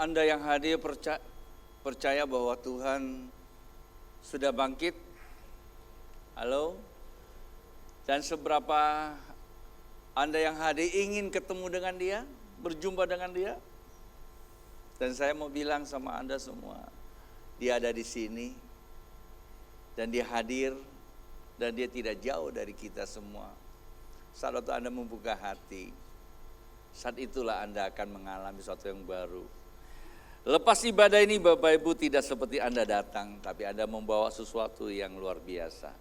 Anda yang hadir percaya bahwa Tuhan sudah bangkit? Halo? Dan seberapa Anda yang hadir ingin ketemu dengan Dia, berjumpa dengan Dia? Dan saya mau bilang sama Anda semua, Dia ada di sini, dan Dia hadir, dan Dia tidak jauh dari kita semua. Saat waktu Anda membuka hati, saat itulah Anda akan mengalami sesuatu yang baru. Lepas ibadah ini Bapak Ibu tidak seperti Anda datang, tapi Anda membawa sesuatu yang luar biasa.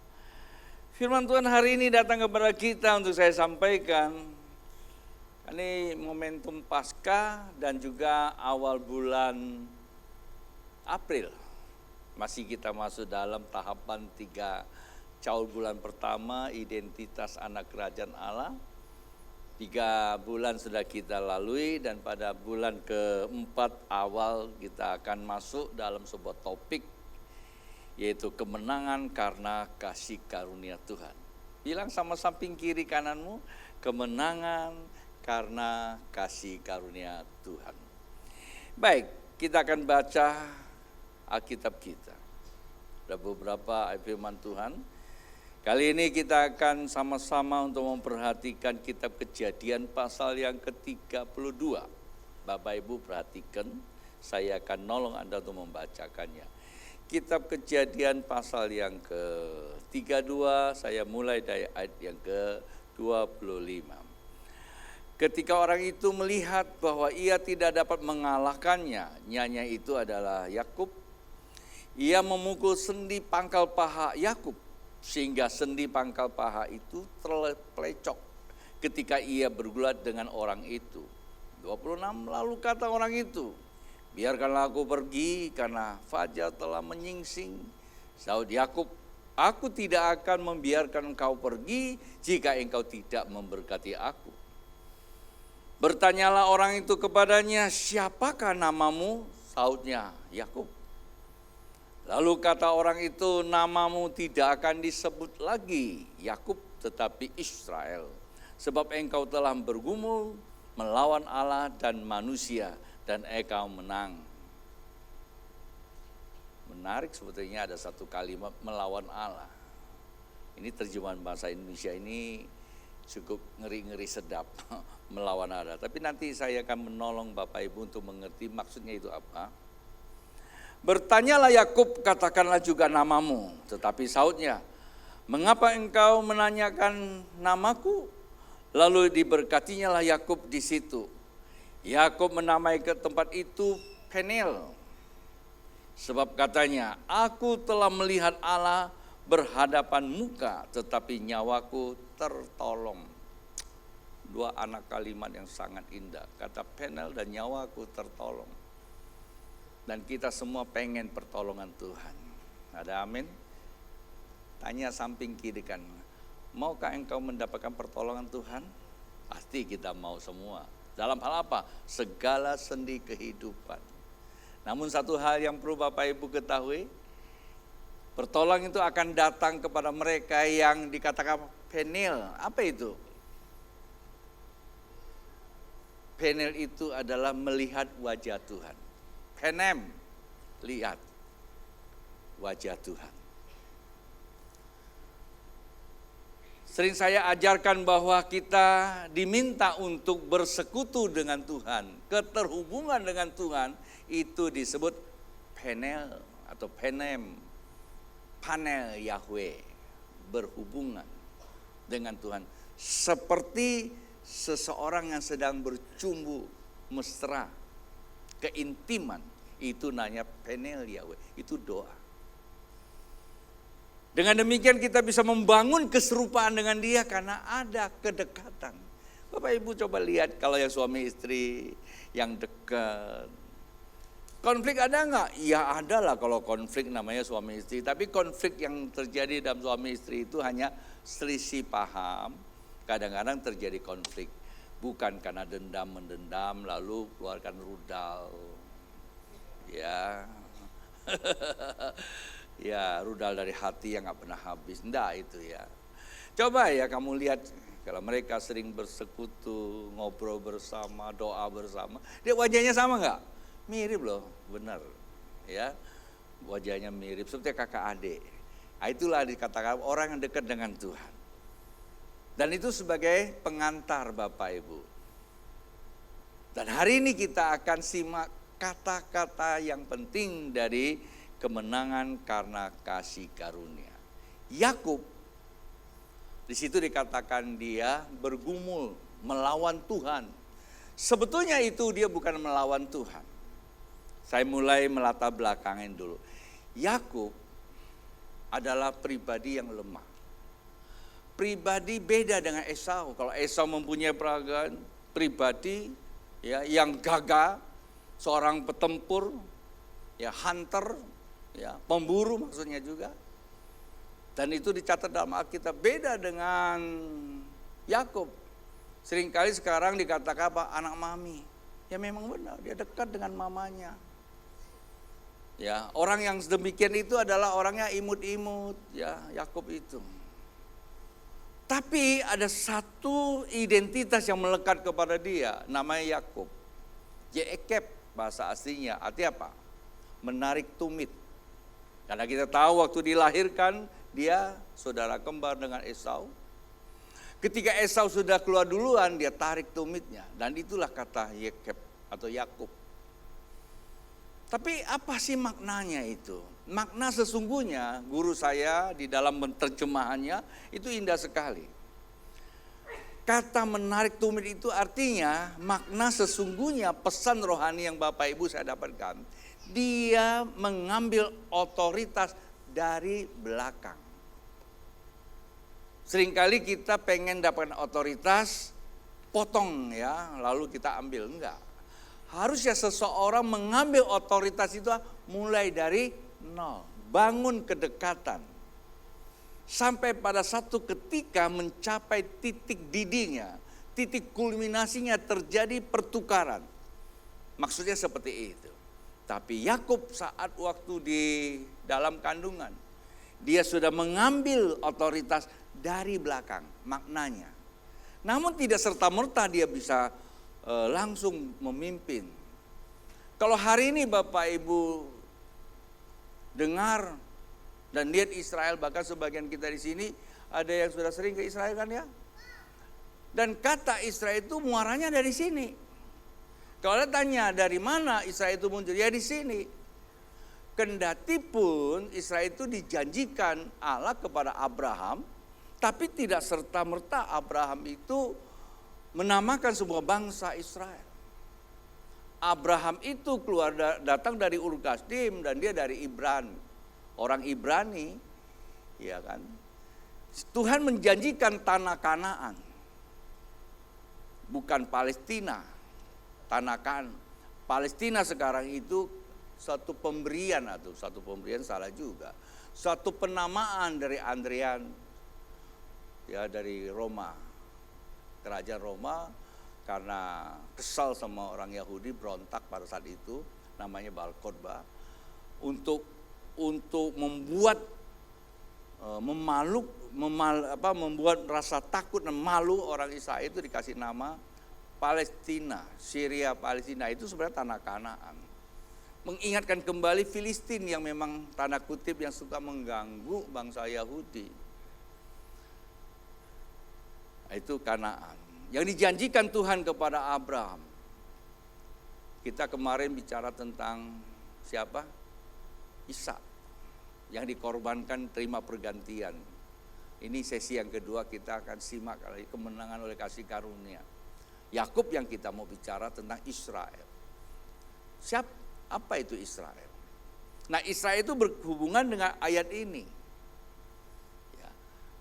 Firman Tuhan hari ini datang kepada kita untuk saya sampaikan. Ini momentum Paskah dan juga awal bulan April. Masih kita masuk dalam tahapan 3 caul bulan pertama, identitas anak kerajaan Allah. 3 bulan sudah kita lalui dan pada bulan keempat awal kita akan masuk dalam sebuah topik, yaitu kemenangan karena kasih karunia Tuhan. Bilang sama samping kiri kananmu, kemenangan karena kasih karunia Tuhan. Baik, kita akan baca Alkitab kita. Ada beberapa ayat firman Tuhan. Kali ini kita akan sama-sama untuk memperhatikan kitab Kejadian pasal yang ke-32. Bapak Ibu perhatikan, saya akan nolong Anda untuk membacakannya. Kitab Kejadian pasal yang ke-32, saya mulai dari ayat yang ke-25. Ketika orang itu melihat bahwa ia tidak dapat mengalahkannya, nyanya itu adalah Yakub, ia memukul sendi pangkal paha Yakub, sehingga sendi pangkal paha itu terpelecok ketika ia bergulat dengan orang itu. 26, lalu kata orang itu, biarkanlah aku pergi karena fajar telah menyingsing. Sahut Yakub, aku tidak akan membiarkan engkau pergi jika engkau tidak memberkati aku. Bertanyalah orang itu kepadanya, siapakah namamu? Sahutnya, Yakub. Lalu kata orang itu, namamu tidak akan disebut lagi Yakub tetapi Israel, sebab engkau telah bergumul melawan Allah dan manusia dan engkau menang. Menarik sebetulnya ada satu kalimat melawan Allah. Ini terjemahan bahasa Indonesia ini cukup ngeri-ngeri sedap, melawan Allah. Tapi nanti saya akan menolong Bapak Ibu untuk mengerti maksudnya itu apa. Bertanyalah Yakub, katakanlah juga namamu. Tetapi sahutnya, mengapa engkau menanyakan namaku? Lalu diberkatinya lah Yakub di situ. Yakub menamai ke tempat itu Peniel. Sebab katanya, aku telah melihat Allah berhadapan muka, tetapi nyawaku tertolong. 2 anak kalimat yang sangat indah. Kata Peniel dan nyawaku tertolong. Dan kita semua pengen pertolongan Tuhan. Ada amin? Tanya samping kiri kan, maukah engkau mendapatkan pertolongan Tuhan? Pasti kita mau semua. Dalam hal apa? Segala sendi kehidupan. Namun satu hal yang perlu Bapak Ibu ketahui, pertolongan itu akan datang kepada mereka yang dikatakan Peniel. Apa itu? Peniel itu adalah melihat wajah Tuhan. Penem, lihat wajah Tuhan. Sering saya ajarkan bahwa kita diminta untuk bersekutu dengan Tuhan. Keterhubungan dengan Tuhan itu disebut penel atau penem. Panel Yahweh, berhubungan dengan Tuhan. Seperti seseorang yang sedang bercumbu mesra, keintiman. Itu nanya penel Yahweh, itu doa. Dengan demikian kita bisa membangun keserupaan dengan dia karena ada kedekatan. Bapak Ibu coba lihat kalau yang suami istri yang dekat. Konflik ada enggak? Ya ada lah kalau konflik namanya suami istri. Tapi konflik yang terjadi dalam suami istri itu hanya selisih paham. Kadang-kadang terjadi konflik. Bukan karena dendam-mendendam lalu keluarkan rudal. Ya, ya rudal dari hati yang gak pernah habis. Enggak itu ya. Coba ya kamu lihat kalau mereka sering bersekutu, ngobrol bersama, doa bersama. Dia wajahnya sama gak? Mirip loh, benar. Ya, wajahnya mirip seperti kakak adik. Nah, itulah dikatakan orang yang dekat dengan Tuhan. Dan itu sebagai pengantar Bapak Ibu. Dan hari ini kita akan simak kata-kata yang penting dari kemenangan karena kasih karunia. Yakub di situ dikatakan dia bergumul melawan Tuhan. Sebetulnya itu dia bukan melawan Tuhan. Saya mulai melatar belakangin dulu. Yakub adalah pribadi yang lemah. Pribadi beda dengan Esau. Kalau Esau mempunyai peragam pribadi ya yang gagah, seorang petempur, ya hunter, ya pemburu maksudnya juga. Dan itu dicatat dalam Alkitab. Beda dengan Yakub. Seringkali sekarang dikatakan apa? Anak mami. Ya memang benar, dia dekat dengan mamanya. Ya, orang yang demikian itu adalah orangnya imut-imut, ya, Yakub itu. Tapi ada satu identitas yang melekat kepada dia, namanya Yakub. Yekeb bahasa aslinya, artinya apa? Menarik tumit. Karena kita tahu waktu dilahirkan dia saudara kembar dengan Esau. Ketika Esau sudah keluar duluan, dia tarik tumitnya. Dan itulah kata Yekeb atau Yakub. Tapi apa sih maknanya itu? Makna sesungguhnya guru saya di dalam terjemahannya itu indah sekali. Kata menarik tumit itu artinya makna sesungguhnya pesan rohani yang Bapak Ibu saya dapatkan. Dia mengambil otoritas dari belakang. Seringkali kita pengen dapatkan otoritas, potong ya, lalu kita ambil. Enggak. Harusnya seseorang mengambil otoritas itu mulai dari nol. Bangun kedekatan. Sampai pada satu ketika mencapai titik didihnya, titik kulminasinya terjadi pertukaran. Maksudnya seperti itu. Tapi Yakub saat waktu di dalam kandungan, dia sudah mengambil otoritas dari belakang, maknanya. Namun tidak serta-merta dia bisa langsung memimpin. Kalau hari ini Bapak Ibu dengar dan lihat Israel, bahkan sebagian kita di sini ada yang sudah sering ke Israel kan ya. Dan kata Israel itu muaranya dari sini. Kalau Anda tanya dari mana Israel itu muncul, ya di sini. Kendati pun Israel itu dijanjikan Allah kepada Abraham, tapi tidak serta-merta Abraham itu menamakan sebuah bangsa Israel. Abraham itu datang dari Ur Kasdim dan dia dari Ibrani, orang Ibrani, ya kan? Tuhan menjanjikan tanah Kanaan, bukan Palestina. Tanah Kanaan, Palestina sekarang itu satu pemberian atau satu pemberian salah juga, satu penamaan dari Adrian, ya dari Roma. Kerajaan Roma karena kesal sama orang Yahudi berontak pada saat itu, namanya Baal Khotbah, untuk membuat membuat rasa takut dan malu orang Israel itu dikasih nama Palestina, Syria Palestina itu sebenarnya tanah Kanaan. Mengingatkan kembali Filistin yang memang tanda kutip yang suka mengganggu bangsa Yahudi. Itu Kanaan yang dijanjikan Tuhan kepada Abraham. Kita kemarin bicara tentang siapa? Ishak yang dikorbankan terima pergantian. Ini sesi yang kedua, kita akan simak kemenangan oleh kasih karunia. Yakub yang kita mau bicara tentang Israel. Apa itu Israel? Nah, Israel itu berhubungan dengan ayat ini.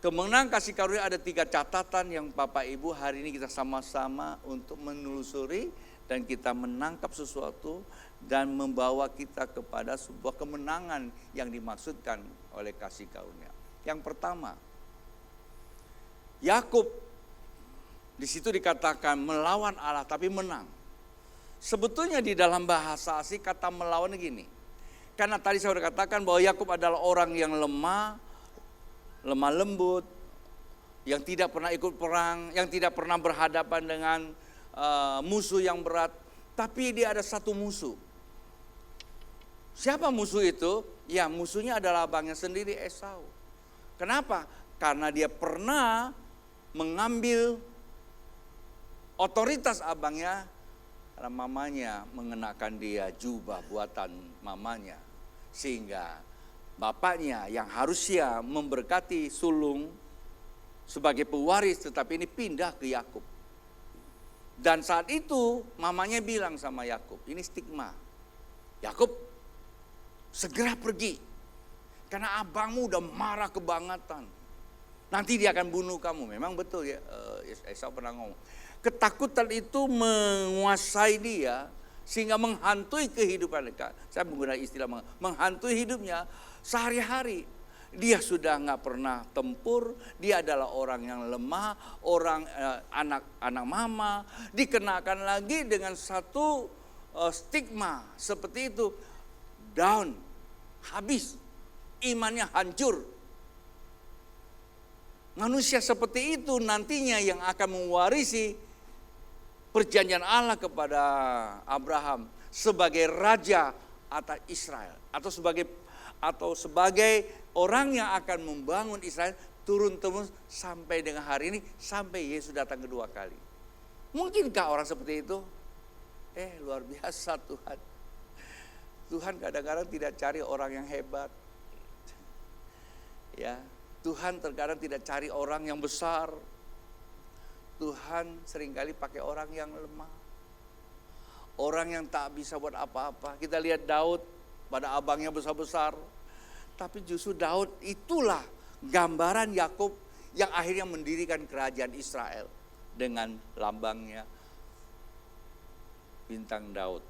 Kemenangan kasih karunia ada 3 catatan yang Bapak Ibu hari ini kita sama-sama untuk menelusuri dan kita menangkap sesuatu dan membawa kita kepada sebuah kemenangan yang dimaksudkan oleh kasih karunia. Yang pertama, Yakub di situ dikatakan melawan Allah tapi menang. Sebetulnya di dalam bahasa asli kata melawan gini. Karena tadi saya sudah katakan bahwa Yakub adalah orang yang lemah lembut, yang tidak pernah ikut perang, yang tidak pernah berhadapan dengan musuh yang berat. Tapi dia ada satu musuh, Siapa musuh itu? Ya, musuhnya adalah abangnya sendiri, Esau. Kenapa? Karena dia pernah mengambil otoritas abangnya karena mamanya mengenakan dia jubah buatan mamanya. Sehingga bapaknya yang harusnya memberkati sulung sebagai pewaris, tetapi ini pindah ke Yakub. Dan saat itu mamanya bilang sama Yakub, ini stigma. Yakub, segera pergi. Karena abangmu udah marah kebangetan. Nanti dia akan bunuh kamu. Memang betul ya, Esau pernah ngomong. Ketakutan itu menguasai dia sehingga menghantui kehidupan mereka. Saya menggunakan istilah menghantui hidupnya sehari-hari. Dia sudah nggak pernah tempur, dia adalah orang yang lemah, orang anak mama, dikenakan lagi dengan satu stigma seperti itu, down, habis, imannya hancur. Manusia seperti itu nantinya yang akan mewarisi perjanjian Allah kepada Abraham sebagai raja atas Israel atau sebagai orang yang akan membangun Israel turun-temurun sampai dengan hari ini, sampai Yesus datang kedua kali. Mungkinkah orang seperti itu? Luar biasa Tuhan. Tuhan kadang-kadang tidak cari orang yang hebat. Ya, Tuhan terkadang tidak cari orang yang besar. Tuhan seringkali pakai orang yang lemah. Orang yang tak bisa buat apa-apa. Kita lihat Daud, pada abangnya besar-besar. Tapi justru Daud itulah gambaran Yakub yang akhirnya mendirikan kerajaan Israel dengan lambangnya bintang Daud.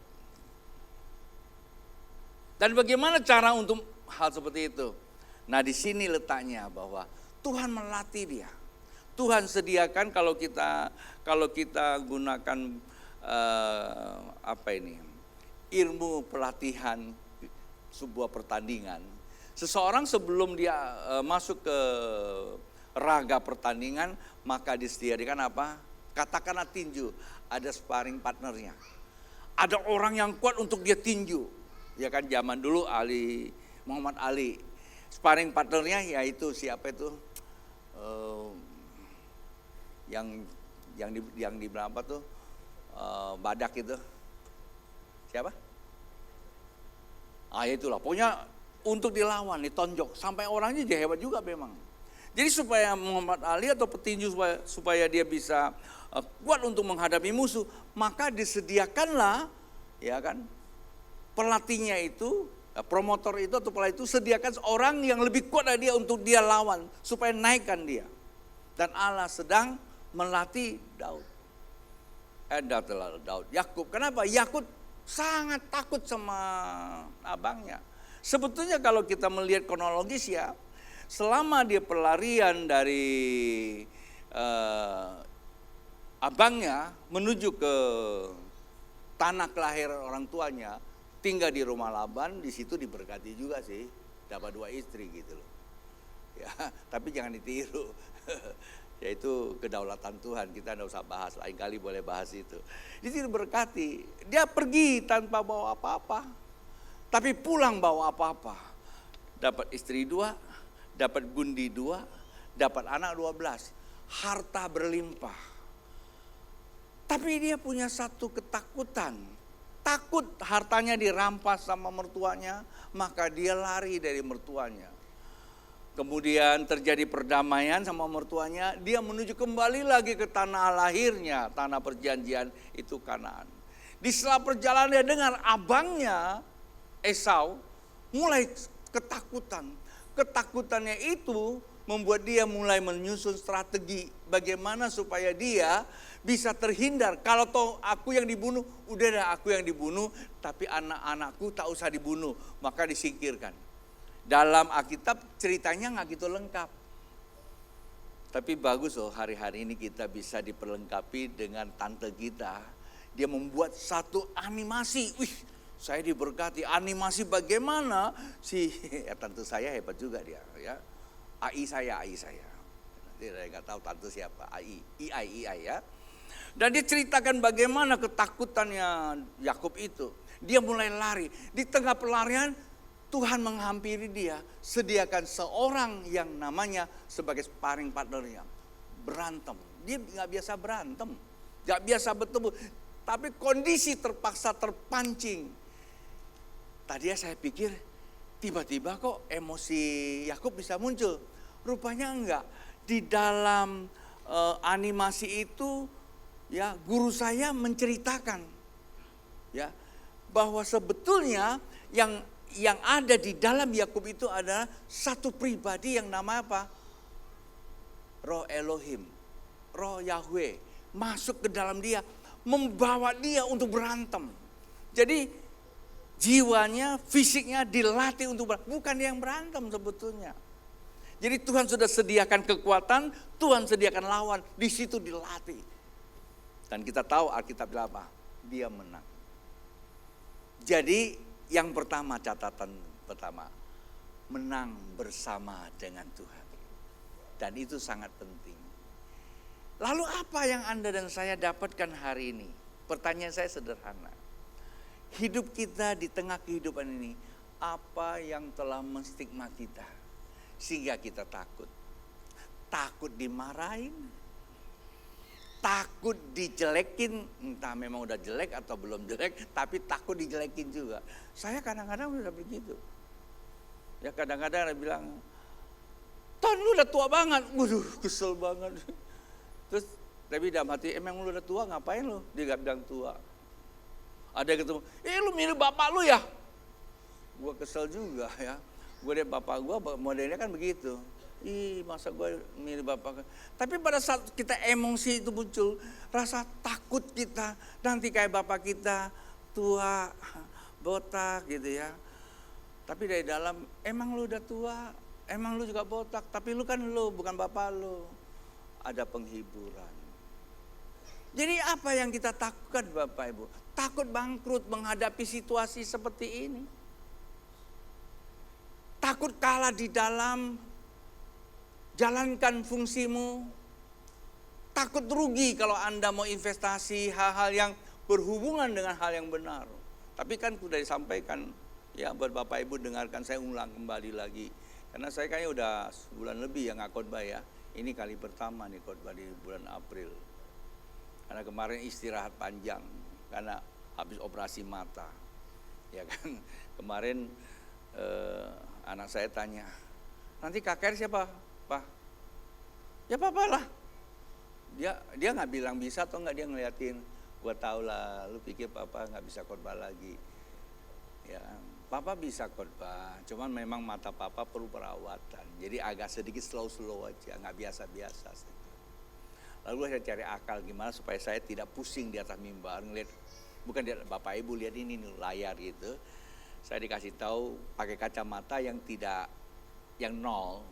Dan bagaimana cara untuk hal seperti itu? Nah, di sini letaknya bahwa Tuhan melatih dia. Tuhan sediakan kalau kita gunakan ilmu pelatihan sebuah pertandingan. Seseorang sebelum dia masuk ke raga pertandingan, maka disediakan apa? Katakanlah tinju, ada sparring partnernya. Ada orang yang kuat untuk dia tinju. Ya kan, zaman dulu Muhammad Ali. Sparring partnernya yaitu siapa itu? Yang di berapa tuh? Badak itu. Siapa? Itulah. Pokoknya untuk dilawan, ditonjok. Sampai orangnya jadi hebat juga memang. Jadi supaya Muhammad Ali atau petinju supaya dia bisa kuat untuk menghadapi musuh, maka disediakanlah, ya kan, pelatihnya itu, promotor itu atau pelatih itu sediakan orang yang lebih kuat dari dia untuk dia lawan supaya naikkan dia. Dan Allah sedang melatih Daud. Yakub. Kenapa? Yakub sangat takut sama abangnya. Sebetulnya kalau kita melihat kronologis ya, selama dia pelarian dari abangnya menuju ke tanah kelahiran orang tuanya, tinggal di rumah Laban, di situ diberkati juga sih, dapat 2 istri gitu loh. Ya, tapi jangan ditiru. Yaitu kedaulatan Tuhan, kita tidak usah bahas, lain kali boleh bahas itu. Di sini berkati, dia pergi tanpa bawa apa-apa, tapi pulang bawa apa-apa. Dapat istri 2, dapat gundi 2, dapat anak 12, harta berlimpah. Tapi dia punya satu ketakutan, takut hartanya dirampas sama mertuanya, maka dia lari dari mertuanya. Kemudian terjadi perdamaian sama mertuanya, dia menuju kembali lagi ke tanah lahirnya, tanah perjanjian itu Kanaan. Di sela perjalanan dia dengar abangnya Esau mulai ketakutan. Ketakutannya itu membuat dia mulai menyusun strategi bagaimana supaya dia bisa terhindar. Kalau toh aku yang dibunuh, udah dah aku yang dibunuh, tapi anak-anakku tak usah dibunuh, maka disingkirkan. Dalam Alkitab ceritanya nggak gitu lengkap. Tapi bagus loh, hari-hari ini kita bisa diperlengkapi dengan tante kita. Dia membuat satu animasi. Wih, saya diberkati. Animasi bagaimana sih? Ya, tante saya hebat juga dia. Ya, AI saya. Nanti saya nggak tahu tante siapa. AI ya. Dan dia ceritakan bagaimana ketakutannya Yakub itu. Dia mulai lari. Di tengah pelarian Tuhan menghampiri dia. Sediakan seorang yang namanya sebagai sparring partnernya. Berantem. Dia nggak biasa berantem. Nggak biasa bertemu. Tapi kondisi terpaksa terpancing. Tadi saya pikir tiba-tiba kok emosi Yakub bisa muncul. Rupanya enggak. Di dalam animasi itu ya guru saya menceritakan ya bahwa sebetulnya yang ada di dalam Yakub itu adalah satu pribadi yang namanya apa? Roh Elohim, Roh Yahweh masuk ke dalam dia, membawa dia untuk berantem. Jadi jiwanya, fisiknya dilatih untuk berantem, bukan dia yang berantem sebetulnya. Jadi Tuhan sudah sediakan kekuatan, Tuhan sediakan lawan, di situ dilatih. Dan kita tahu Alkitab bilang apa? Dia menang. Jadi yang pertama, catatan pertama, menang bersama dengan Tuhan. Dan itu sangat penting. Lalu apa yang Anda dan saya dapatkan hari ini? Pertanyaan saya sederhana. Hidup kita di tengah kehidupan ini, apa yang telah menstigma kita? Sehingga kita takut. Takut dimarahin. Takut dijelekin, entah memang udah jelek atau belum jelek, tapi takut dijelekin juga. Saya kadang-kadang udah begitu. Ya kadang-kadang dia bilang, Ton lu udah tua banget. Waduh kesel banget. Terus tapi dalam hati, emang lu udah tua ngapain lu? Dia gak bilang tua. Ada yang ketemu, lu mirip bapak lu ya? Gue kesel juga ya. Gue lihat bapak gue modelnya kan begitu. Masa gue mirip bapak. Tapi pada saat kita emosi itu muncul, rasa takut kita nanti kayak bapak kita tua, botak gitu ya. Tapi dari dalam, emang lu udah tua, emang lu juga botak, tapi lu kan lu bukan bapak lu. Ada penghiburan. Jadi apa yang kita takutkan Bapak Ibu? Takut bangkrut menghadapi situasi seperti ini. Takut kalah di dalam jalankan fungsimu. Takut rugi kalau Anda mau investasi hal-hal yang berhubungan dengan hal yang benar. Tapi kan sudah disampaikan ya buat Bapak Ibu dengarkan, saya ulang kembali lagi. Karena saya kayaknya udah sebulan lebih yang khotbah ya. Ini kali pertama nih khotbah di bulan April. Karena kemarin istirahat panjang karena habis operasi mata. Ya kan. Kemarin anak saya tanya, nanti KKR siapa, Pak? Ya Papa lah. Dia nggak bilang bisa atau nggak, dia ngeliatin. Gua tahu lah, lu pikir Papa nggak bisa khotbah lagi. Ya, Papa bisa khotbah, cuman memang mata Papa perlu perawatan. Jadi agak sedikit slow aja, nggak biasa-biasa. Lalu saya cari akal gimana supaya saya tidak pusing di atas mimbar ngeliat, bukan di Bapak Ibu lihat ini nih, layar gitu. Saya dikasih tahu pakai kacamata yang tidak, yang nol.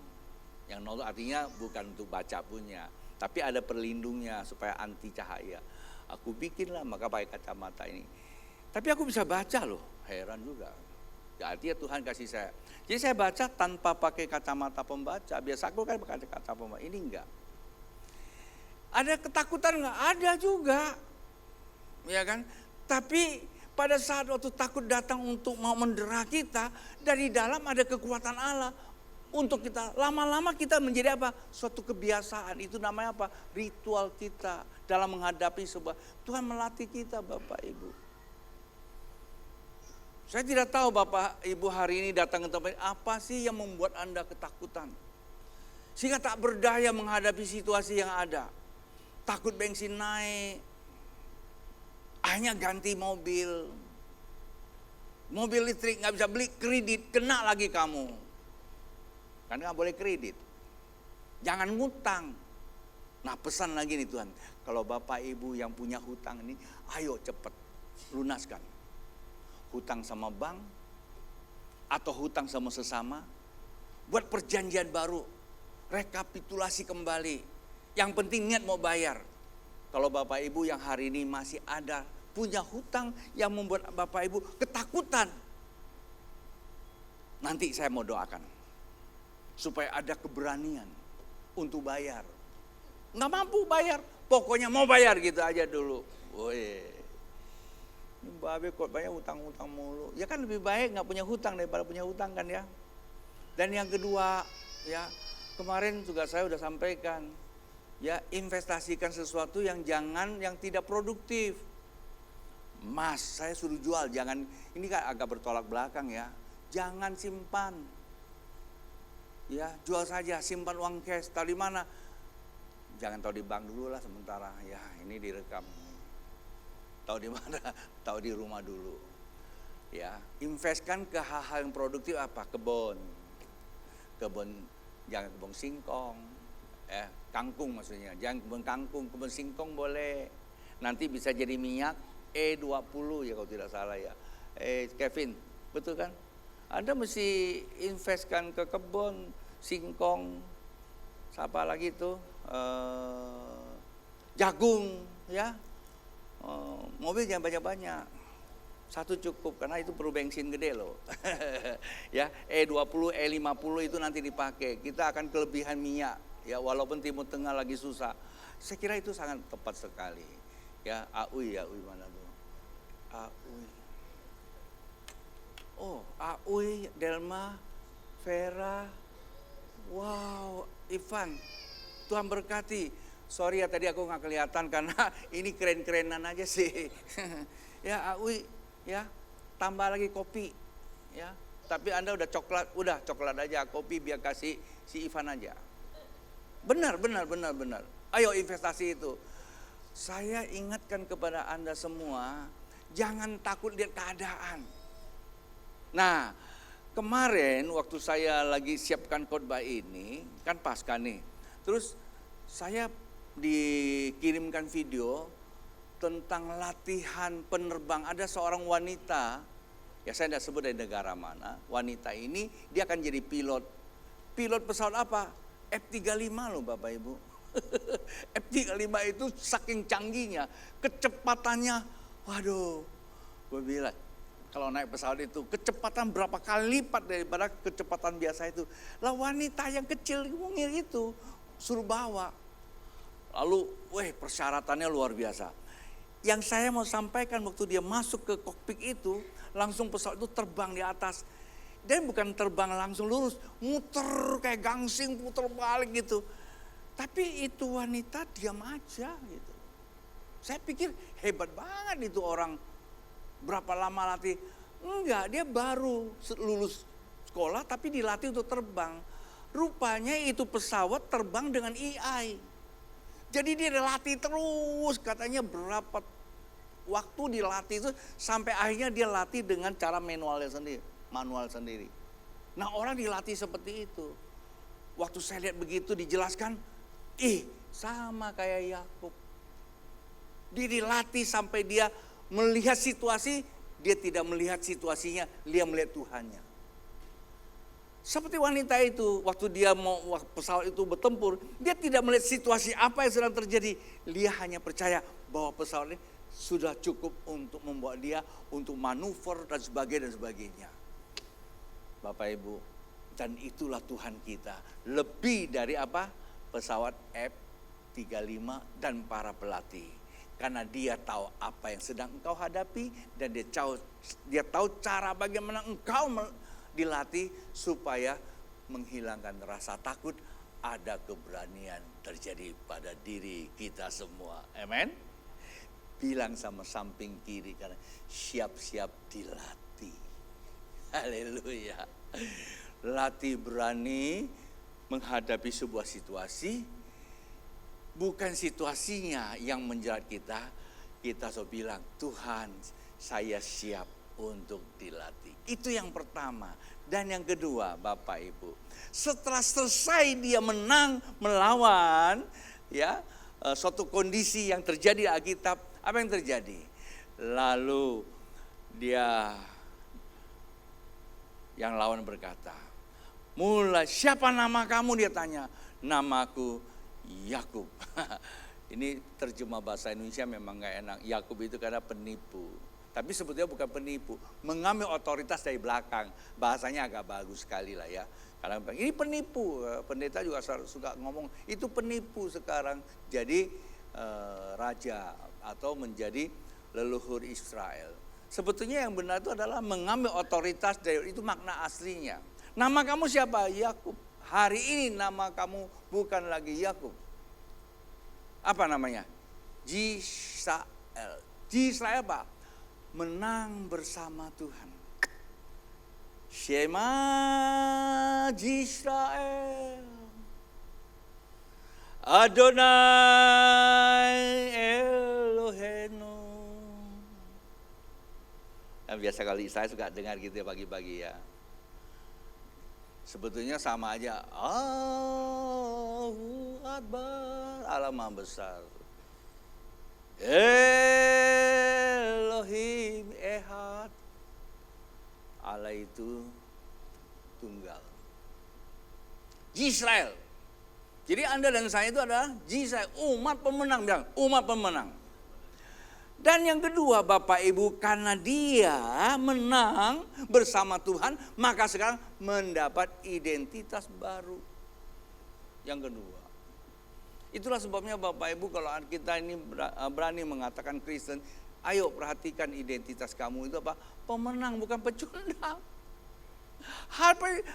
Yang nol itu artinya bukan untuk baca punya, tapi ada perlindungnya supaya anti cahaya. Aku bikin lah, maka pakai kacamata ini. Tapi aku bisa baca loh, heran juga. Ya, artinya Tuhan kasih saya. Jadi saya baca tanpa pakai kacamata pembaca. Biasa aku kan pakai kacamata pembaca, ini enggak. Ada ketakutan enggak? Ada juga. Ya kan? Tapi pada saat waktu takut datang untuk mau mendera kita, dari dalam ada kekuatan Allah untuk kita. Lama-lama kita menjadi apa? Suatu kebiasaan. Itu namanya apa? Ritual kita dalam menghadapi sebuah. Tuhan melatih kita Bapak Ibu. Saya tidak tahu Bapak Ibu hari ini datang ke tempat ini, apa sih yang membuat Anda ketakutan? Sehingga tak berdaya menghadapi situasi yang ada. Takut bensin naik, akhirnya ganti mobil. Mobil listrik gak bisa beli, kredit, kena lagi kamu. Karena gak boleh kredit. Jangan ngutang. Nah pesan lagi nih Tuhan, kalau Bapak Ibu yang punya hutang ini, ayo cepat lunaskan. Hutang sama bank, atau hutang sama sesama, buat perjanjian baru, rekapitulasi kembali. Yang penting niat mau bayar. Kalau Bapak Ibu yang hari ini masih ada punya hutang yang membuat Bapak Ibu ketakutan, nanti saya mau doakan supaya ada keberanian untuk bayar. Nggak mampu bayar, pokoknya mau bayar gitu aja dulu. Woi. Ini babe khotbahnya hutang-hutang mulu. Ya kan lebih baik nggak punya hutang daripada punya hutang kan ya. Dan yang kedua, ya kemarin juga saya udah sampaikan, ya investasikan sesuatu yang tidak produktif. Mas, saya suruh jual, jangan, ini kan agak bertolak belakang ya. Jangan simpan. Ya, jual saja, simpan uang cash. Tahu di mana? Jangan tahu di bank dulu lah sementara. Ya, ini direkam. Tahu di mana? Tahu di rumah dulu. Ya, investkan ke hal-hal yang produktif apa? Kebun, jangan kebun singkong, kangkung maksudnya. Jangan kebun kangkung, kebun singkong boleh. Nanti bisa jadi minyak. E20 ya kalau tidak salah ya. Kevin, betul kan? Anda mesti investkan ke kebun, singkong, siapa lagi itu, jagung, ya. Mobil jangan banyak-banyak, satu cukup karena itu perlu bensin gede loh. Ya, E20, E50 itu nanti dipakai. Kita akan kelebihan minyak, ya walaupun Timur Tengah lagi susah. Saya kira itu sangat tepat sekali. Ya, Aui mana tuh? Aui. Oh, Aui, Delma, Vera. Wow, Ivan. Tuhan berkati. Sorry ya tadi aku nggak kelihatan karena ini keren-kerenan aja sih. Ya, Aui, ya. Tambah lagi kopi, ya. Tapi Anda udah coklat aja, kopi biar kasih si Ivan aja. Benar. Ayo investasi itu. Saya ingatkan kepada Anda semua, jangan takut lihat keadaan. Nah, kemarin waktu saya lagi siapkan khotbah ini, kan pasca nih. Terus saya dikirimkan video tentang latihan penerbang. Ada seorang wanita, ya saya tidak sebut dari negara mana. Wanita ini dia akan jadi pilot. Pilot pesawat apa? F-35 loh Bapak Ibu. F-35 itu saking canggihnya, kecepatannya, waduh, gue bilang kalau naik pesawat itu kecepatan berapa kali lipat daripada kecepatan biasa itu. Lah wanita yang kecil mungil itu suruh bawa, lalu, persyaratannya luar biasa. Yang saya mau sampaikan waktu dia masuk ke kokpit itu, langsung pesawat itu terbang di atas. Dan bukan terbang langsung lurus, muter kayak gangsing, puter balik gitu. Tapi itu wanita diam aja gitu. Saya pikir hebat banget itu orang, berapa lama latih. Enggak, dia baru lulus sekolah tapi dilatih untuk terbang. Rupanya itu pesawat terbang dengan AI. Jadi dia dilatih terus, katanya berapa waktu dilatih itu sampai akhirnya dia latih dengan cara manual sendiri. Nah, orang dilatih seperti itu. Waktu saya lihat begitu dijelaskan, sama kayak Yakub. Dia dilatih sampai dia melihat situasi, dia tidak melihat situasinya, dia melihat Tuhannya. Seperti wanita itu, waktu dia mau pesawat itu bertempur, dia tidak melihat situasi apa yang sedang terjadi. Dia hanya percaya bahwa pesawat ini sudah cukup untuk membawa dia untuk manuver dan sebagainya. Bapak Ibu, dan itulah Tuhan kita. Lebih dari apa? Pesawat F-35 dan para pelatih. Karena dia tahu apa yang sedang engkau hadapi dan dia tahu cara bagaimana engkau dilatih supaya menghilangkan rasa takut, ada keberanian terjadi pada diri kita semua. Amen. Bilang sama samping kiri karena siap-siap dilatih. Haleluya. Latih berani menghadapi sebuah situasi, bukan situasinya yang menjerat kita. Kita so bilang, Tuhan, saya siap untuk dilatih. Itu yang pertama. Dan yang kedua, Bapak Ibu, setelah selesai dia menang melawan ya suatu kondisi yang terjadi di Alkitab, apa yang terjadi? Lalu yang lawan berkata, mulai siapa nama kamu? Dia tanya. Namaku Yakub. Ini terjemah bahasa Indonesia memang gak enak. Yakub itu karena penipu. Tapi sebetulnya bukan penipu. Mengambil otoritas dari belakang. Bahasanya agak bagus sekali lah ya. Karena ini penipu. Pendeta juga suka ngomong, itu penipu sekarang. Jadi raja atau menjadi leluhur Israel. Sebetulnya yang benar itu adalah mengambil otoritas dari itu makna aslinya. Nama kamu siapa? Yakub. Hari ini nama kamu bukan lagi Yakub. Apa namanya? Jisrael. Jisrael apa? Menang bersama Tuhan. Shema Jisrael. Adonai Eloheinu. Nah, biasa kali saya suka dengar gitu ya pagi-pagi ya. Sebetulnya sama aja. Allahu Akbar, Allah Maha Besar. Elohim Ehad, Allah itu tunggal. Jisrael. Jadi Anda dan saya itu adalah Jisrael, umat pemenang. Bilang, umat pemenang. Dan yang kedua Bapak Ibu, karena dia menang bersama Tuhan, maka sekarang mendapat identitas baru. Yang kedua. Itulah sebabnya Bapak Ibu kalau kita ini berani mengatakan Kristen, ayo perhatikan identitas kamu itu apa? Pemenang bukan pecundang.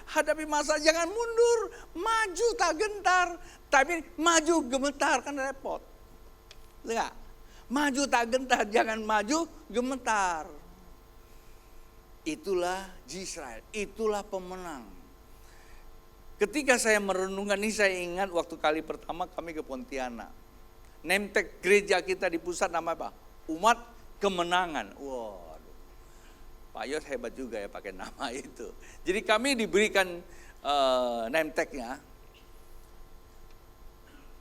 Hadapi masa jangan mundur, maju tak gentar, tapi maju gemetar kan repot. Lihat, maju tak gentar, jangan maju gemetar. Itulah Jisrael, itulah pemenang. Ketika saya merenungkan ini, saya ingat waktu kali pertama kami ke Pontianak. Name tag gereja kita di pusat nama apa? Umat Kemenangan. Waduh, Pak Yos hebat juga ya pakai nama itu. Jadi kami diberikan name tag-nya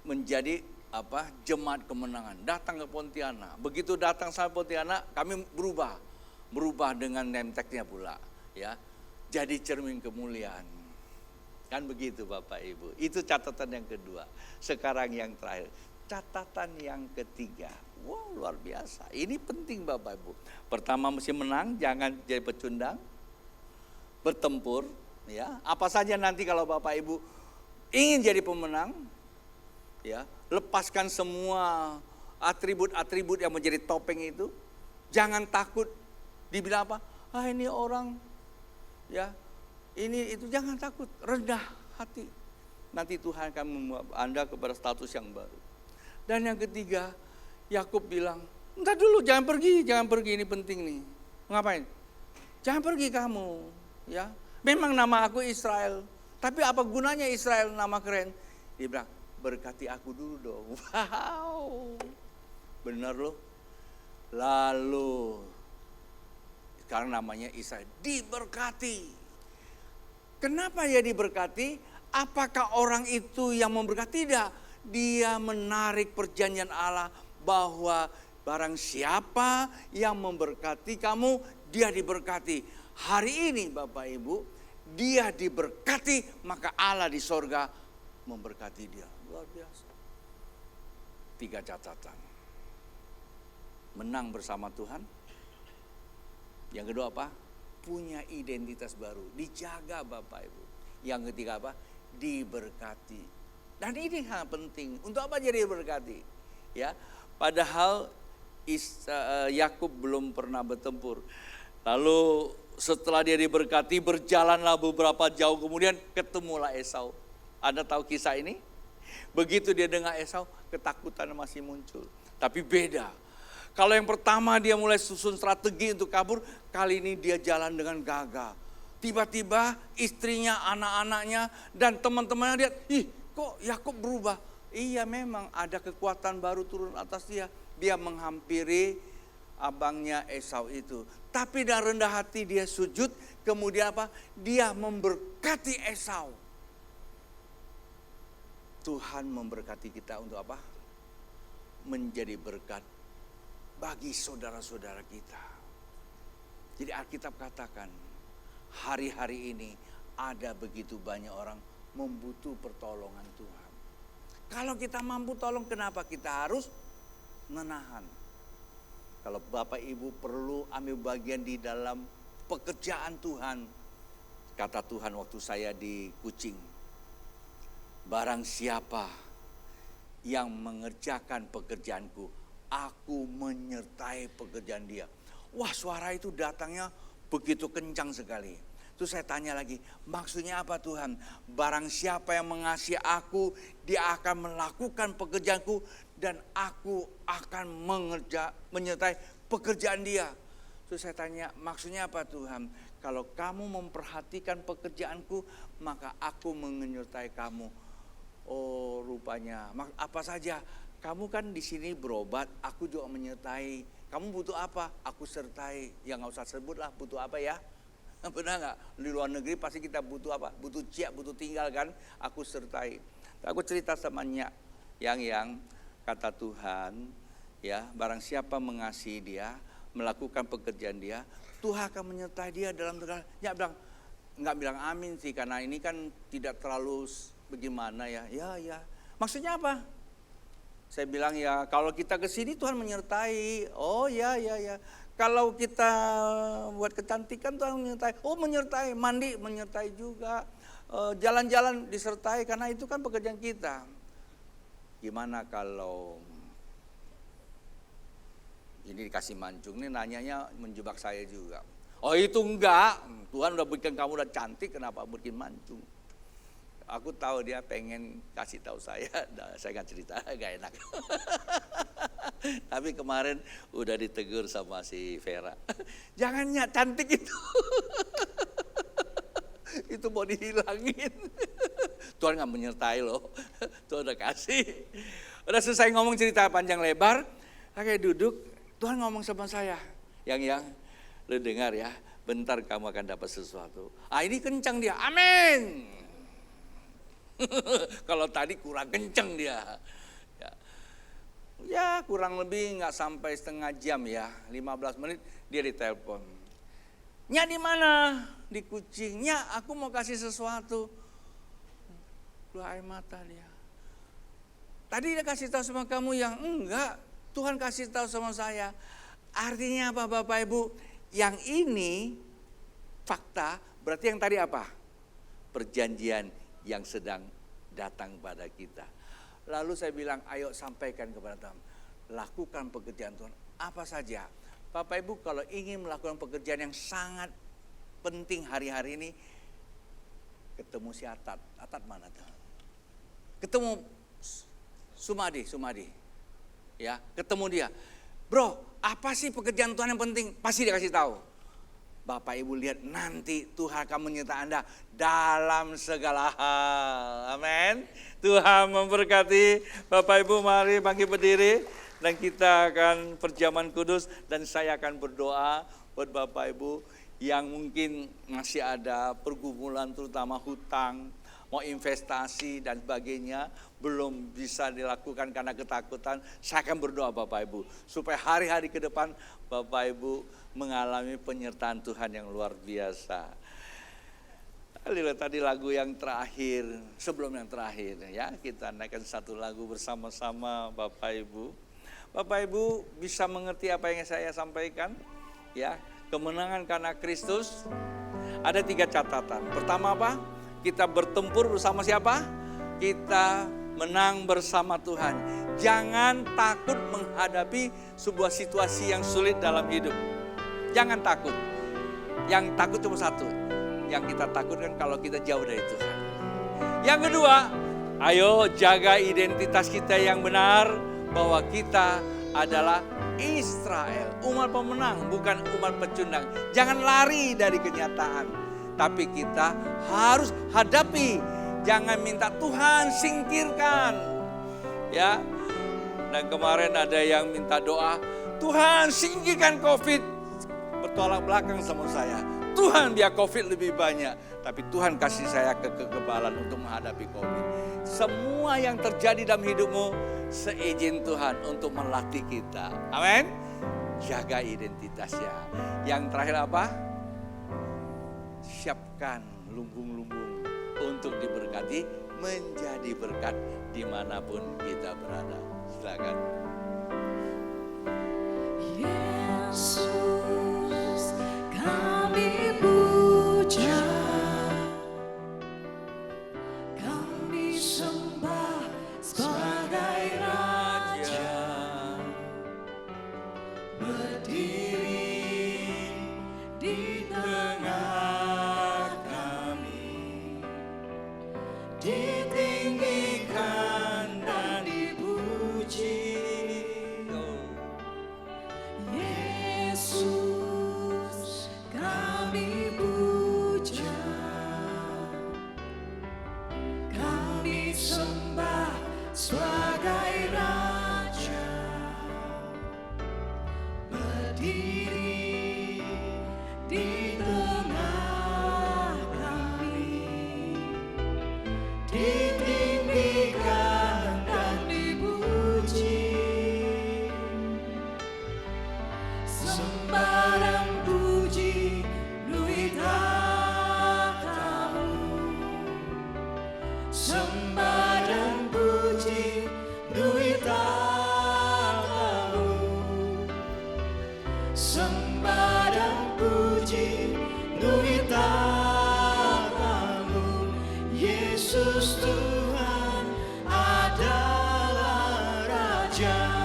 menjadi apa? Jemaat Kemenangan. Datang ke Pontianak. Begitu datang sampai Pontianak, kami berubah dengan name tag-nya pula, ya. Jadi cermin kemuliaan. Kan begitu Bapak Ibu. Itu catatan yang kedua. Sekarang yang terakhir, catatan yang ketiga. Wow, luar biasa. Ini penting Bapak Ibu. Pertama mesti menang, jangan jadi pecundang. Bertempur, ya. Apa saja nanti kalau Bapak Ibu ingin jadi pemenang, ya, lepaskan semua atribut-atribut yang menjadi topeng itu. Jangan takut dibilang apa? Ah, ini orang, ya. Ini itu, jangan takut, rendah hati. Nanti Tuhan akan membawa Anda kepada status yang baru. Dan yang ketiga, Yakub bilang, entar dulu, jangan pergi, ini penting nih. Ngapain? Jangan pergi kamu, ya. Memang nama aku Israel, tapi apa gunanya Israel nama keren? Dia bilang, berkati aku dulu dong. Wow, benar loh. Lalu sekarang namanya Israel, diberkati. Kenapa ya diberkati? Apakah orang itu yang memberkati? Tidak. Dia menarik perjanjian Allah bahwa barang siapa yang memberkati kamu, dia diberkati. Hari ini Bapak Ibu, dia diberkati, maka Allah di sorga memberkati dia. Luar biasa. 3 catatan. Menang bersama Tuhan. Yang kedua apa? Punya identitas baru, dijaga Bapak Ibu. Yang ketiga apa? Diberkati. Dan ini hal penting. Untuk apa jadi diberkati? Ya, padahal Yakub belum pernah bertempur. Lalu setelah dia diberkati, berjalanlah beberapa jauh, kemudian ketemulah Esau. Anda tahu kisah ini? Begitu dia dengar Esau, ketakutan masih muncul. Tapi beda. Kalau yang pertama dia mulai susun strategi untuk kabur, kali ini dia jalan dengan gagah. Tiba-tiba istrinya, anak-anaknya, dan teman-temannya lihat, ih kok Yakub berubah? Iya memang ada kekuatan baru turun atas dia. Dia menghampiri abangnya Esau itu. Tapi dengan rendah hati dia sujud, kemudian apa? Dia memberkati Esau. Tuhan memberkati kita untuk apa? Menjadi berkat bagi saudara-saudara kita. Jadi Alkitab katakan, hari-hari ini ada begitu banyak orang membutuh pertolongan Tuhan. Kalau kita mampu tolong, kenapa kita harus menahan? Kalau Bapak Ibu perlu ambil bagian di dalam pekerjaan Tuhan. Kata Tuhan waktu saya di Kucing, barang siapa yang mengerjakan pekerjaanku, aku menyertai pekerjaan dia. Wah, suara itu datangnya begitu kencang sekali. Terus saya tanya lagi, maksudnya apa Tuhan? Barang siapa yang mengasihi aku, dia akan melakukan pekerjaanku dan aku akan menyertai pekerjaan dia. Terus saya tanya, maksudnya apa Tuhan? Kalau kamu memperhatikan pekerjaanku, maka aku menyertai kamu. Oh, rupanya apa saja? Kamu kan di sini berobat, aku juga menyertai. Kamu butuh apa? Aku sertai. Ya nggak usah sebut lah, butuh apa ya? Benar nggak? Di luar negeri pasti kita butuh apa? Butuh ciak, butuh tinggal kan? Aku sertai. Aku cerita sama Nyak yang kata Tuhan, ya barang siapa mengasihi dia, melakukan pekerjaan dia, Tuhan akan menyertai dia dalam segala. Nyak bilang, nggak bilang amin sih karena ini kan tidak terlalu bagaimana ya. Ya. Maksudnya apa? Saya bilang ya kalau kita ke sini Tuhan menyertai. Oh ya. Kalau kita buat kecantikan Tuhan menyertai. Oh menyertai, mandi menyertai juga. Jalan-jalan disertai karena itu kan pekerjaan kita. Gimana kalau ini dikasih mancung, ini nanyanya menjebak saya juga. Oh itu enggak, Tuhan udah bikin kamu udah cantik, kenapa bikin mancung? Aku tahu dia pengen kasih tahu saya nggak cerita, gak enak. Tapi kemarin udah ditegur sama si Vera. Jangan cantik itu. Itu mau dihilangin. Tuhan gak menyertai loh. Tuhan udah kasih. Udah selesai ngomong cerita panjang lebar. Kayak duduk, Tuhan ngomong sama saya. Yang lu dengar ya, bentar kamu akan dapat sesuatu. Ini kencang dia, amin. Kalau tadi kurang kencang dia. Ya kurang lebih nggak sampai setengah jam ya, 15 menit dia ditelepon. Nyak di mana? Di Kucing. Nyak, aku mau kasih sesuatu. Keluar air mata dia. Tadi dia kasih tahu sama kamu yang enggak. Tuhan kasih tahu sama saya. Artinya apa Bapak Ibu? Yang ini fakta, berarti yang tadi apa? Perjanjian yang sedang datang pada kita. Lalu saya bilang, ayo sampaikan kepada Tuhan. Lakukan pekerjaan Tuhan. Apa saja. Bapak Ibu kalau ingin melakukan pekerjaan yang sangat penting hari-hari ini, ketemu si Atat. Atat mana tuh? Ketemu Sumadi. Ya, ketemu dia. Bro, apa sih pekerjaan Tuhan yang penting? Pasti dia kasih tahu. Bapak Ibu lihat nanti Tuhan akan menyertai Anda dalam segala hal. Amin. Tuhan memberkati. Bapak Ibu mari bangkit berdiri. Dan kita akan perjamuan kudus. Dan saya akan berdoa buat Bapak Ibu yang mungkin masih ada pergumulan terutama hutang. Mau investasi dan sebagainya. Belum bisa dilakukan karena ketakutan. Saya akan berdoa Bapak Ibu. Supaya hari-hari ke depan Bapak Ibu mengalami penyertaan Tuhan yang luar biasa. Lihat tadi lagu yang terakhir, sebelum yang terakhir ya, kita naikkan satu lagu bersama-sama Bapak Ibu. Bapak Ibu bisa mengerti apa yang saya sampaikan? Ya, kemenangan karena Kristus. Ada 3 catatan. Pertama apa? Kita bertempur bersama siapa? Kita menang bersama Tuhan. Jangan takut menghadapi sebuah situasi yang sulit dalam hidup. Jangan takut. Yang takut cuma satu. Yang kita takutkan kalau kita jauh dari Tuhan. Yang kedua, ayo jaga identitas kita yang benar. Bahwa kita adalah Israel. Umat pemenang, bukan umat pecundang. Jangan lari dari kenyataan. Tapi kita harus hadapi. Jangan minta Tuhan singkirkan. Ya. Dan kemarin ada yang minta doa. Tuhan singkirkan COVID. Bertolak belakang sama saya. Tuhan biar COVID lebih banyak. Tapi Tuhan kasih saya kekebalan untuk menghadapi COVID. Semua yang terjadi dalam hidupmu seizin Tuhan untuk melatih kita. Amin. Jaga identitasnya. Yang terakhir apa? Siapkan lumbung-lumbung untuk diberkati. Menjadi berkat dimanapun kita berada. Silakan. Yesus, kami puja, kami sembah sebagai Raja, berdiri ditinggikan dan dipuji. Yesus kami puja, kami sembah sebagai Raja, berdiri di tengah kami, ditinggikan dan dipuji. Sembah dan puji nuita kamu, sembah dan puji nuita kamu, sembah dan puji nuita kamu. Yesus Tuhan adalah Raja.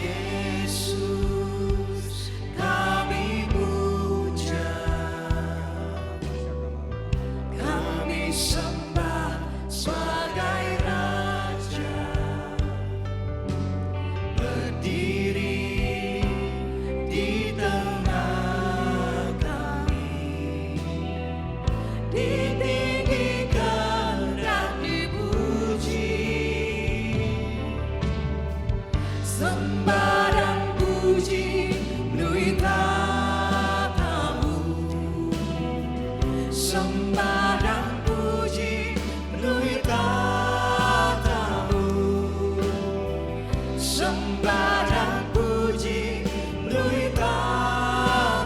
Yesus kami puja, kami sembah sebagai Raja, berdiri di tengah kami, ditinggikan dan dipuji. Sembah dan puji nuita kamu, sembah dan puji nuita kamu, sembah dan puji nuita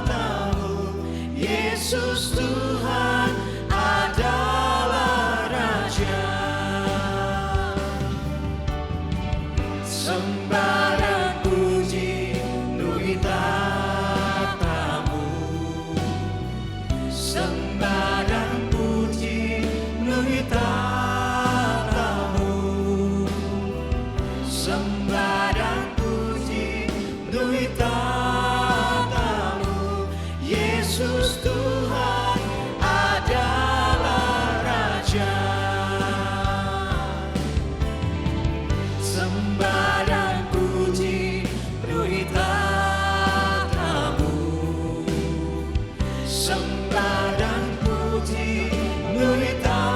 kamu. Yesus Tuhan adalah Raja. Sembah dan puji nuita kamu, sembah dan puji nuita kamu, sembah dan puji nuita kamu. Yesus Tuhan adalah Raja. Sembah dan puji nuita kamu, sembah dan puji nuita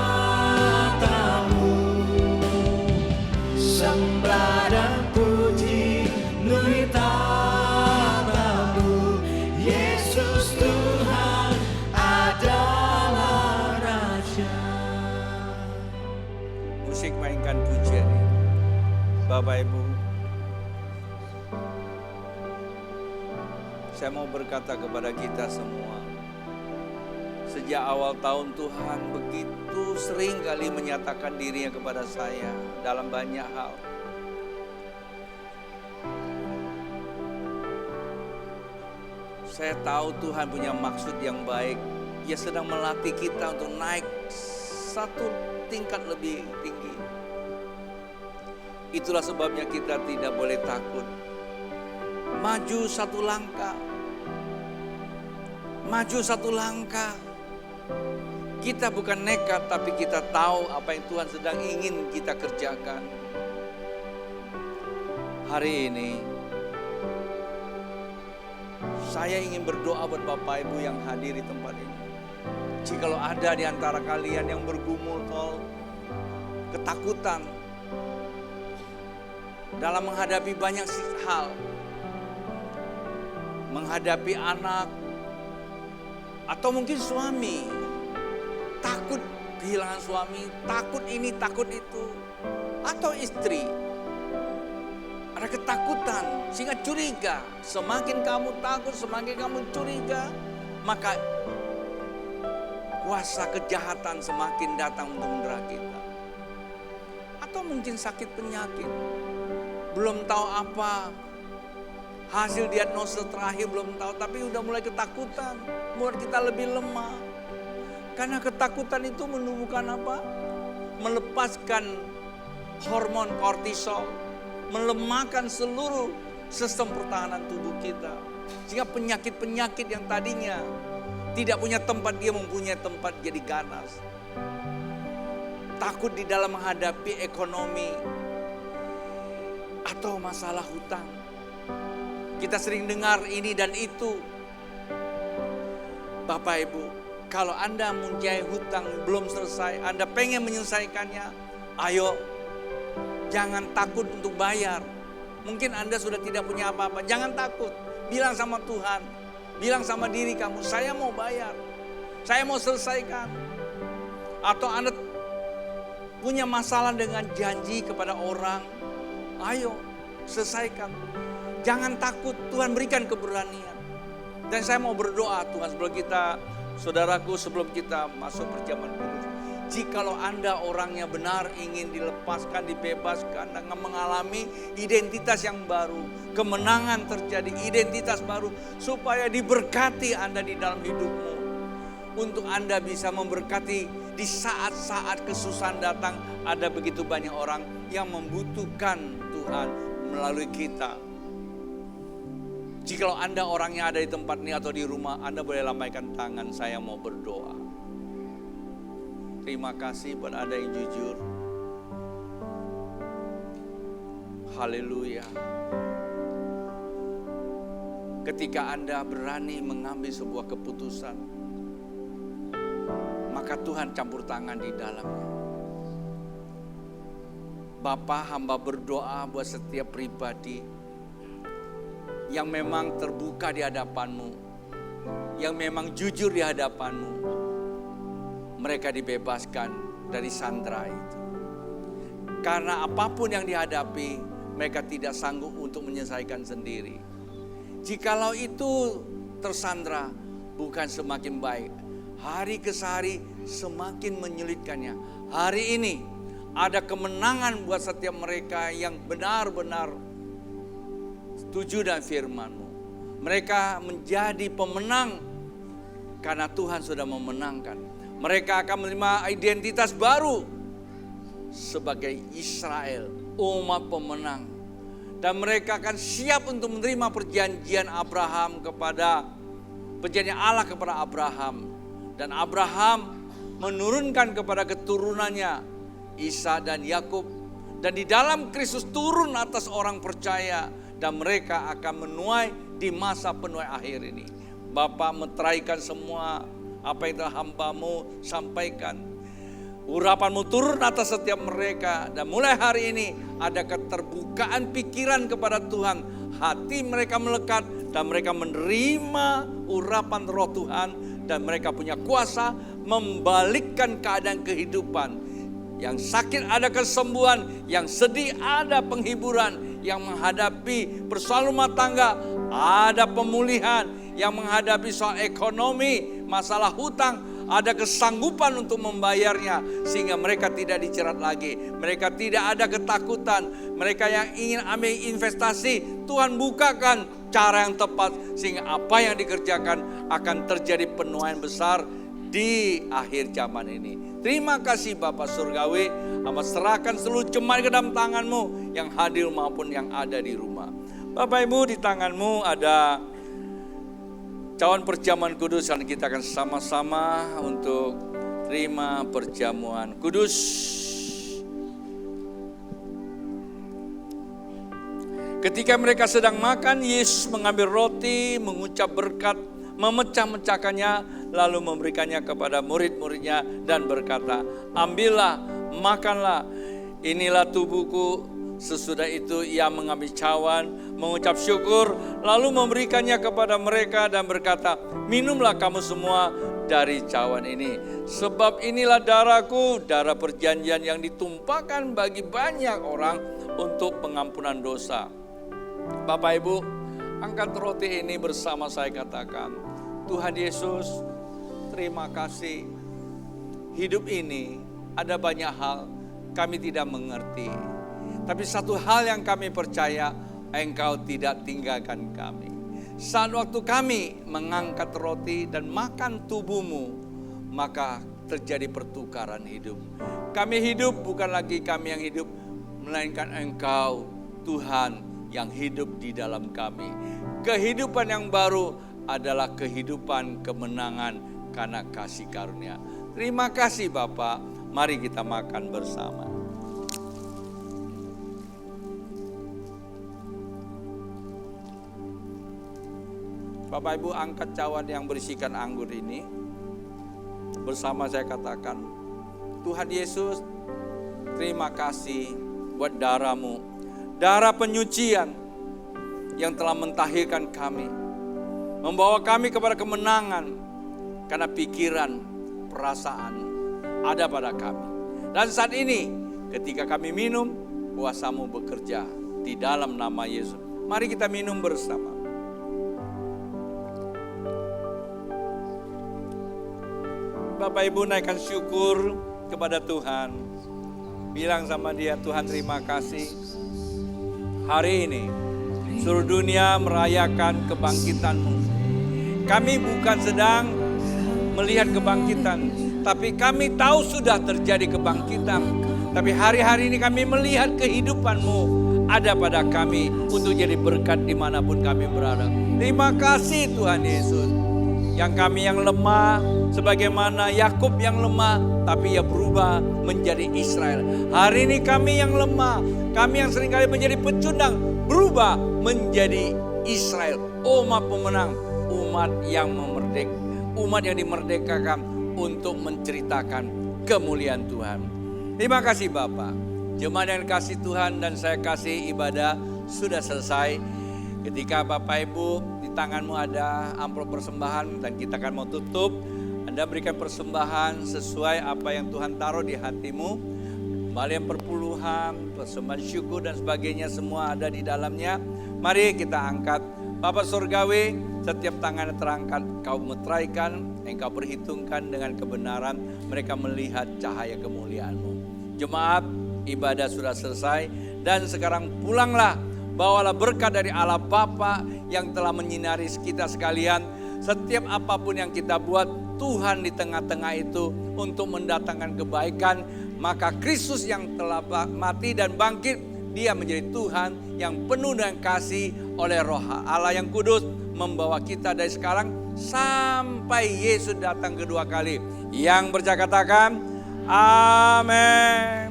kamu, sembah dan puji nuita kamu. Yesus Tuhan adalah Raja. Musik mainkan pujian ini. Bapak Ibu, saya mau berkata kepada kita semua, sejak awal tahun Tuhan begitu sering kali menyatakan dirinya kepada saya dalam banyak hal. Saya tahu Tuhan punya maksud yang baik. Dia sedang melatih kita untuk naik satu tingkat lebih tinggi. Itulah sebabnya kita tidak boleh takut. Maju satu langkah. Maju satu langkah. Kita bukan nekat, tapi kita tahu apa yang Tuhan sedang ingin kita kerjakan. Hari ini, saya ingin berdoa buat Bapak Ibu yang hadir di tempat ini. Jikalau ada di antara kalian yang bergumul ketakutan dalam menghadapi banyak hal, menghadapi anak, atau mungkin suami, takut kehilangan suami, takut ini, takut itu, atau istri, ada ketakutan sehingga curiga. Semakin kamu takut, semakin kamu curiga, maka kuasa kejahatan semakin datang untuk mendera kita. Atau mungkin sakit penyakit, belum tahu apa, hasil diagnosa terakhir belum tahu, tapi udah mulai ketakutan, membuat kita lebih lemah. Karena ketakutan itu menumbuhkan apa? Melepaskan hormon kortisol, melemahkan seluruh sistem pertahanan tubuh kita. Sehingga penyakit-penyakit yang tadinya tidak punya tempat, dia mempunyai tempat jadi ganas. Takut di dalam menghadapi ekonomi atau masalah hutang. Kita sering dengar ini dan itu. Bapak Ibu, kalau Anda mempunyai hutang belum selesai, Anda pengen menyelesaikannya, ayo, jangan takut untuk bayar. Mungkin Anda sudah tidak punya apa-apa, jangan takut. Bilang sama Tuhan, bilang sama diri kamu, saya mau bayar, saya mau selesaikan. Atau Anda punya masalah dengan janji kepada orang, ayo selesaikan. Jangan takut, Tuhan berikan keberanian. Dan saya mau berdoa Tuhan sebelum kita, saudaraku, sebelum kita masuk perjamuan kudus. Jikalau Anda orangnya benar ingin dilepaskan, dibebaskan, dan mengalami identitas yang baru, kemenangan terjadi, identitas baru, supaya diberkati Anda di dalam hidupmu. Untuk Anda bisa memberkati di saat-saat kesusahan datang, ada begitu banyak orang yang membutuhkan Tuhan melalui kita. Jikalau Anda orangnya ada di tempat ini atau di rumah, Anda boleh lambaikan tangan, saya mau berdoa. Terima kasih buat Anda yang jujur. Haleluya. Ketika Anda berani mengambil sebuah keputusan, maka Tuhan campur tangan di dalamnya. Bapa, hamba berdoa buat setiap pribadi yang memang terbuka di hadapan-Mu, yang memang jujur di hadapan-Mu. Mereka dibebaskan dari sandera itu. Karena apapun yang dihadapi, mereka tidak sanggup untuk menyelesaikan sendiri. Jikalau itu tersandera, bukan semakin baik. Hari ke hari semakin menyulitkannya. Hari ini ada kemenangan buat setiap mereka yang benar-benar setuju dengan firman-Mu. Mereka menjadi pemenang karena Tuhan sudah memenangkan. Mereka akan menerima identitas baru sebagai Israel, umat pemenang. Dan mereka akan siap untuk menerima perjanjian Abraham kepada perjanjian Allah kepada Abraham. Dan Abraham menurunkan kepada keturunannya Isa dan Yakub. Dan di dalam Kristus turun atas orang percaya. Dan mereka akan menuai di masa penuai akhir ini. Bapa, meteraikan semua apa yang telah hamba-Mu sampaikan. Urapan-Mu turun atas setiap mereka. Dan mulai hari ini ada keterbukaan pikiran kepada Tuhan. Hati mereka melekat dan mereka menerima urapan roh Tuhan. Dan mereka punya kuasa membalikkan keadaan kehidupan. Yang sakit ada kesembuhan, yang sedih ada penghiburan, yang menghadapi persoalan rumah tangga ada pemulihan, yang menghadapi soal ekonomi, masalah hutang, ada kesanggupan untuk membayarnya sehingga mereka tidak dicerat lagi. Mereka tidak ada ketakutan. Mereka yang ingin ambil investasi, Tuhan bukakan cara yang tepat sehingga apa yang dikerjakan akan terjadi penuaian besar di akhir zaman ini. Terima kasih Bapa Surgawi, hamba serahkan seluruh jemaat ke dalam tangan-Mu yang hadir maupun yang ada di rumah. Bapak Ibu, di tangan-Mu ada cawan perjamuan kudus dan kita akan sama-sama untuk terima perjamuan kudus. Ketika mereka sedang makan, Yesus mengambil roti, mengucap berkat, memecah-mecahkannya, lalu memberikannya kepada murid-muridnya dan berkata, ambillah, makanlah, inilah tubuhku. Sesudah itu ia mengambil cawan, mengucap syukur, lalu memberikannya kepada mereka dan berkata, minumlah kamu semua dari cawan ini. Sebab inilah darahku, darah perjanjian yang ditumpahkan bagi banyak orang untuk pengampunan dosa. Bapak Ibu, angkat roti ini bersama saya katakan, Tuhan Yesus, terima kasih. Hidup ini ada banyak hal kami tidak mengerti. Tapi satu hal yang kami percaya, Engkau tidak tinggalkan kami. Saat waktu kami mengangkat roti dan makan tubuh-Mu, maka terjadi pertukaran hidup. Kami hidup bukan lagi kami yang hidup, melainkan Engkau, Tuhan, yang hidup di dalam kami. kehidupan yang baru adalah kehidupan kemenangan karena kasih karunia. Terima kasih Bapak, mari kita makan bersama. Bapak Ibu, angkat cawan yang berisikan anggur ini. Bersama saya katakan, Tuhan Yesus, terima kasih buat darah-Mu, darah penyucian yang telah mentahirkan kami, membawa kami kepada kemenangan karena pikiran, perasaan ada pada kami. Dan saat ini ketika kami minum, kuasa-Mu bekerja di dalam nama Yesus. Mari kita minum bersama. Bapak Ibu, naikkan syukur kepada Tuhan. Bilang sama Dia, Tuhan terima kasih. Hari ini seluruh dunia merayakan kebangkitan-Mu. Kami bukan sedang melihat kebangkitan, tapi kami tahu sudah terjadi kebangkitan. Tapi hari-hari ini kami melihat kehidupan-Mu ada pada kami untuk jadi berkat dimanapun kami berada. Terima kasih Tuhan Yesus. Yang kami yang lemah, sebagaimana Yakub yang lemah, tapi ia berubah menjadi Israel. Hari ini kami yang lemah, kami yang seringkali menjadi pecundang, berubah menjadi Israel. Umat pemenang, umat yang umat yang dimerdekakan untuk menceritakan kemuliaan Tuhan. Terima kasih Bapak. Jemaat yang kasih Tuhan dan saya kasih, ibadah sudah selesai. Ketika Bapak Ibu di tanganmu ada amplop persembahan dan kita akan mau tutup. Anda berikan persembahan sesuai apa yang Tuhan taruh di hatimu. Kembalian perpuluhan, persembahan syukur dan sebagainya semua ada di dalamnya. Mari kita angkat. Bapa Surgawi, setiap tangan terangkat Kau meteraikan, Engkau perhitungkan dengan kebenaran. Mereka melihat cahaya kemuliaan-Mu. Jemaat, ibadah sudah selesai dan sekarang pulanglah. Bawalah berkat dari Allah Bapa yang telah menyinari kita sekalian. Setiap apapun yang kita buat, Tuhan di tengah-tengah itu untuk mendatangkan kebaikan. Maka Kristus yang telah mati dan bangkit, Dia menjadi Tuhan yang penuh dengan kasih oleh Roh Allah yang kudus. Membawa kita dari sekarang sampai Yesus datang kedua kali. Yang percaya katakan, amin.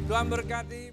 Tuhan berkati.